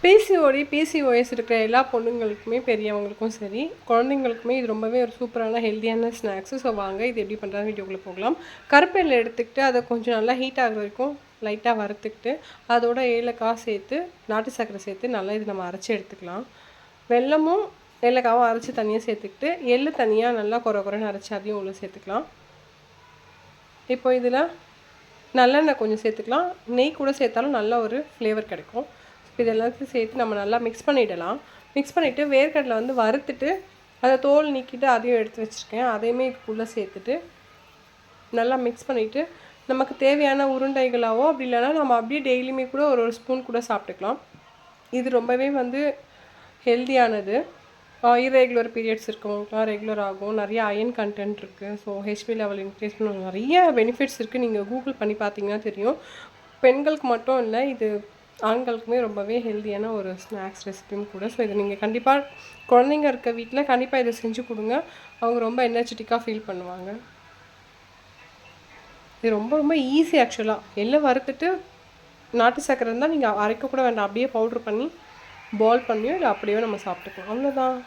PCOS இருக்கிற எல்லா பொண்ணுங்களுக்குமே பெரியவங்களுக்கும் சரி குழந்தைங்களுக்குமே இது ரொம்பவே ஒரு சூப்பரான ஹெல்த்தியான ஸ்நாக்ஸு. ஸோ வாங்க இது எப்படி பண்ணுறது வீடியோக்குள்ளே போகலாம். கருப்பெண்ணெய் எடுத்துக்கிட்டு அதை கொஞ்சம் நல்லா ஹீட் ஆகிற வரைக்கும் லைட்டாக வறுத்துக்கிட்டு அதோட ஏலக்காய் சேர்த்து நாட்டு சர்க்கரை சேர்த்து நல்லா இது நம்ம அரைச்சி எடுத்துக்கலாம். வெல்லமும் ஏலக்காவும் அரைச்சி தனியாக சேர்த்துக்கிட்டு எள்ளு தனியாக நல்லா குறைன்னு அரைச்சி அதையும் உள்ள சேர்த்துக்கலாம். இப்போ இதில் நல்லெண்ணெய் கொஞ்சம் சேர்த்துக்கலாம். நெய் கூட சேர்த்தாலும் நல்ல ஒரு ஃப்ளேவர் கிடைக்கும். இது எல்லாத்தையும் சேர்த்து நம்ம நல்லா மிக்ஸ் பண்ணிடலாம். மிக்ஸ் பண்ணிவிட்டு வேர்க்கடலை வந்து வறுத்துட்டு அதை தோல் நீக்கிட்டு அதையும் எடுத்து வச்சுருக்கேன். அதையுமே இதுக்குள்ளே சேர்த்துட்டு நல்லா மிக்ஸ் பண்ணிவிட்டு நமக்கு தேவையான உருண்டைகளாவோ அப்படி இல்லைனா நம்ம அப்படியே டெய்லியுமே கூட ஒரு ஸ்பூன் கூட சாப்பிட்டுக்கலாம். இது ரொம்பவே வந்து ஹெல்த்தியானது. இரெகுலர் பீரியட்ஸ் இருக்கவங்களுக்குலாம் ரெகுலர் ஆகும். நிறைய அயன் கண்டென்ட் இருக்குது. ஸோ ஹெச்பி லெவல் இன்க்ரீஸ் பண்ண நிறைய பெனிஃபிட்ஸ் இருக்குது. நீங்கள் கூகுள் பண்ணி பார்த்தீங்கன்னா தெரியும். பெண்களுக்கு மட்டும் இல்லை, இது ஆண்களுக்குமே ரொம்பவே ஹெல்த்தியான ஒரு ஸ்நாக்ஸ் ரெசிபியும் கூட. ஸோ இதை நீங்கள் கண்டிப்பாக குழந்தைங்க இருக்க வீட்டில் கண்டிப்பாக இதை செஞ்சு கொடுங்க. அவங்க ரொம்ப எனர்ஜெட்டிக்காக ஃபீல் பண்ணுவாங்க. இது ரொம்ப ரொம்ப ஈஸி ஆக்சுவலாக. எல்லாம் வறுத்துட்டு நாட்டு சர்க்கரை இருந்தால் நீங்கள் அரைக்க கூட வேண்டாம், அப்படியே பவுட்ரு பண்ணி பால் பண்ணியும் இல்லை அப்படியே நம்ம சாப்பிட்டுக்கலாம். அவ்வளோதான்.